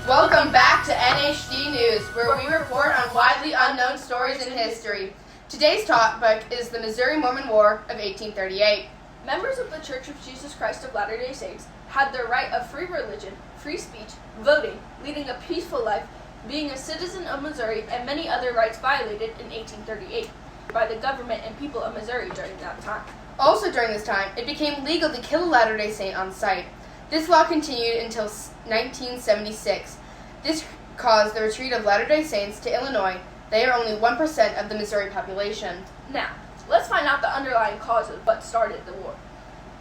Welcome back to NHD News, where we report on widely unknown stories in history. Today's topic is the Missouri-Mormon War of 1838. Members of the Church of Jesus Christ of Latter-day Saints had their right of free religion, free speech, voting, leading a peaceful life, being a citizen of Missouri, and many other rights violated in 1838 by the government and people of Missouri during that time. Also during this time, it became legal to kill a Latter-day Saint on sight. This law continued until 1976. This caused the retreat of Latter-day Saints to Illinois. They are only 1% of the Missouri population. Now, let's find out the underlying cause of what started the war.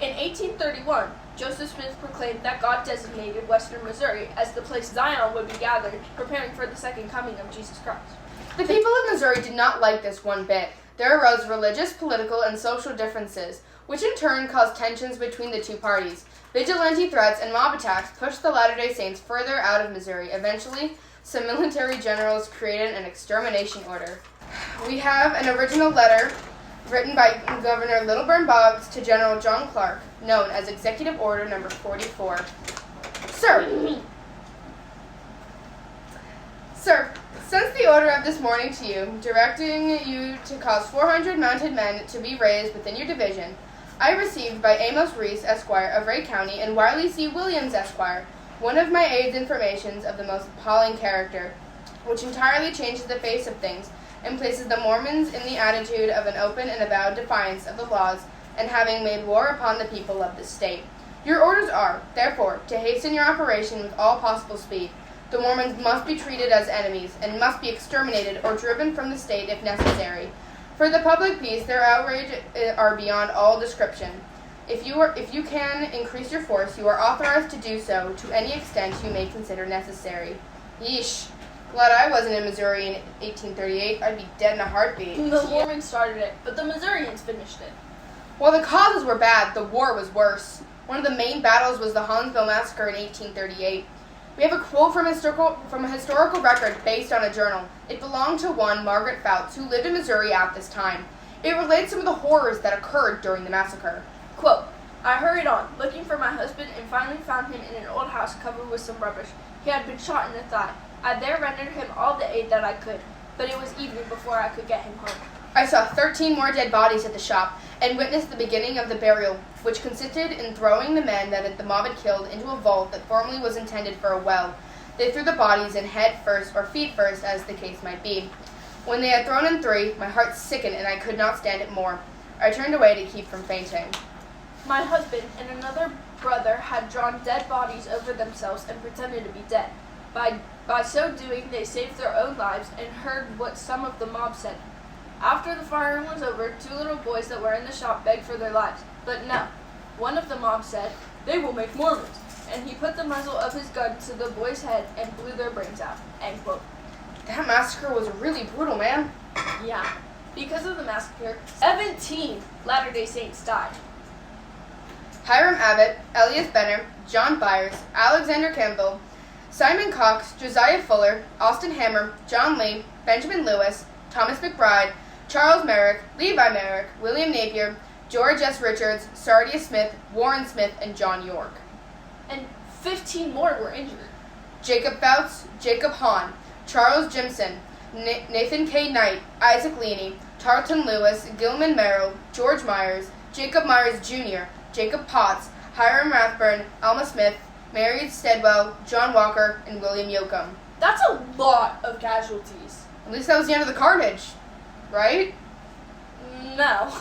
In 1831, Joseph Smith proclaimed that God designated western Missouri as the place Zion would be gathered, preparing for the second coming of Jesus Christ. The people of Missouri did not like this one bit. There arose religious, political, and social differences, which in turn caused tensions between the two parties. Vigilante threats and mob attacks pushed the Latter-day Saints further out of Missouri. Eventually, some military generals created an extermination order. We have an original letter written by Governor Littleburn Boggs to General John Clark, known as Executive Order Number 44. Sir, since the order of this morning to you, directing you to cause 400 mounted men to be raised within your division, I received by Amos Reese, Esquire, of Ray County, and Wiley C. Williams, Esquire, one of my aide's informations of the most appalling character, which entirely changes the face of things, and places the Mormons in the attitude of an open and avowed defiance of the laws, and having made war upon the people of the state. Your orders are, therefore, to hasten your operation with all possible speed. The Mormons must be treated as enemies, and must be exterminated or driven from the state if necessary. For the public peace, their outrage are beyond all description. If you can increase your force, you are authorized to do so to any extent you may consider necessary. Yeesh. Glad I wasn't in Missouri in 1838. I'd be dead in a heartbeat. The Mormons started it, but the Missourians finished it. While the causes were bad, the war was worse. One of the main battles was the Huntsville Massacre in 1838. We have a quote from a historical record based on a journal. It belonged to one Margaret Fouts, who lived in Missouri at this time. It relates some of the horrors that occurred during the massacre. Quote, I hurried on, looking for my husband, and finally found him in an old house covered with some rubbish. He had been shot in the thigh. I there rendered him all the aid that I could, but it was evening before I could get him home. I saw 13 more dead bodies at the shop, and witnessed the beginning of the burial, which consisted in throwing the men that the mob had killed into a vault that formerly was intended for a well. They threw the bodies in head first or feet first, as the case might be. When they had thrown in 3, my heart sickened, and I could not stand it more. I turned away to keep from fainting. My husband and another brother had drawn dead bodies over themselves and pretended to be dead. By so doing, they saved their own lives and heard what some of the mob said. After the firing was over, 2 little boys that were in the shop begged for their lives. But no. One of the mob said, "They will make Mormons," and he put the muzzle of his gun to the boys' head and blew their brains out. End quote. That massacre was really brutal, man. Yeah. Because of the massacre, 17 Latter-day Saints died. Hiram Abbott, Elias Benner, John Byers, Alexander Campbell, Simon Cox, Josiah Fuller, Austin Hammer, John Lee, Benjamin Lewis, Thomas McBride, Charles Merrick, Levi Merrick, William Napier, George S. Richards, Sardius Smith, Warren Smith, and John York. And 15 more were injured. Jacob Fouts, Jacob Hahn, Charles Jimson, Nathan K. Knight, Isaac Leaney, Tarleton Lewis, Gilman Merrill, George Myers, Jacob Myers Jr., Jacob Potts, Hiram Rathburn, Alma Smith, Mary Steadwell, John Walker, and William Yoakum. That's a lot of casualties. At least that was the end of the carnage, right? No.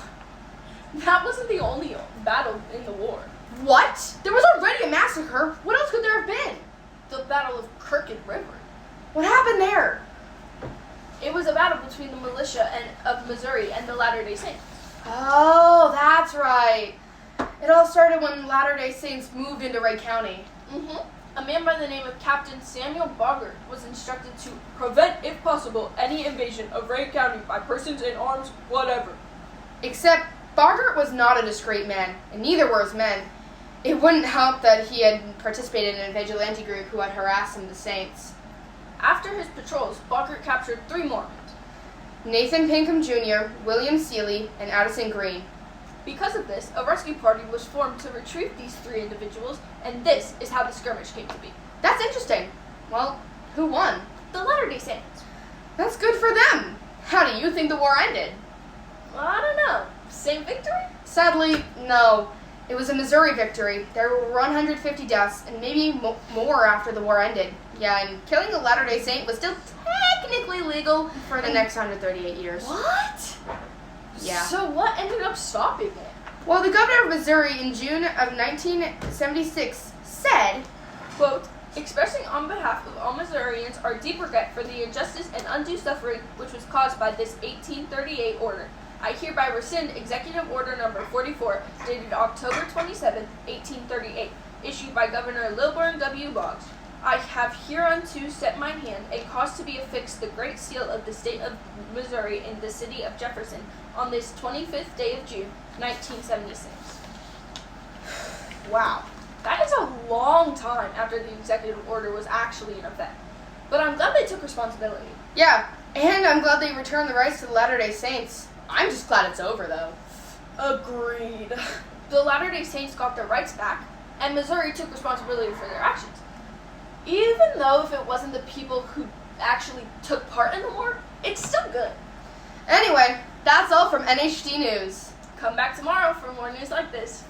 That wasn't the only battle in the war. What? There was already a massacre. What else could there have been? The Battle of Crooked River. What happened there? It was a battle between the militia of Missouri and the Latter-day Saints. Oh, that's right. It all started when Latter-day Saints moved into Ray County. A man by the name of Captain Samuel Bogart was instructed to prevent, if possible, any invasion of Ray County by persons in arms, whatever. Except Bogart was not a discreet man, and neither were his men. It wouldn't help that he had participated in a vigilante group who had harassed some of the Saints. After his patrols, Bogart captured 3 Mormons. Nathan Pinkham Jr., William Seeley, and Addison Green. Because of this, a rescue party was formed to retrieve these 3 individuals, and this is how the skirmish came to be. That's interesting. Well, who won? The Latter-day Saints. That's good for them. How do you think the war ended? Well, I don't know. Same victory? Sadly, no. It was a Missouri victory. There were 150 deaths, and maybe more after the war ended. Yeah, and killing a Latter-day Saint was still technically legal for the next 138 years. What? Yeah. So what ended up stopping it? Well, the governor of Missouri in June of 1976 said, Quote, expressing on behalf of all Missourians our deep regret for the injustice and undue suffering which was caused by this 1838 order. I hereby rescind Executive Order Number 44, dated October 27, 1838, issued by Governor Lilburn W. Boggs. I have hereunto set mine hand and caused to be affixed the Great Seal of the State of Missouri in the city of Jefferson on this 25th day of June, 1976. Wow. That is a long time after the executive order was actually in effect. But I'm glad they took responsibility. yeah, and I'm glad they returned the rights to the Latter-day Saints. I'm just glad it's over, though. Agreed. The Latter-day Saints got their rights back, and Missouri took responsibility for their actions. Even though if it wasn't the people who actually took part in the war, it's still good. Anyway, that's all from NHD News. Come back tomorrow for more news like this.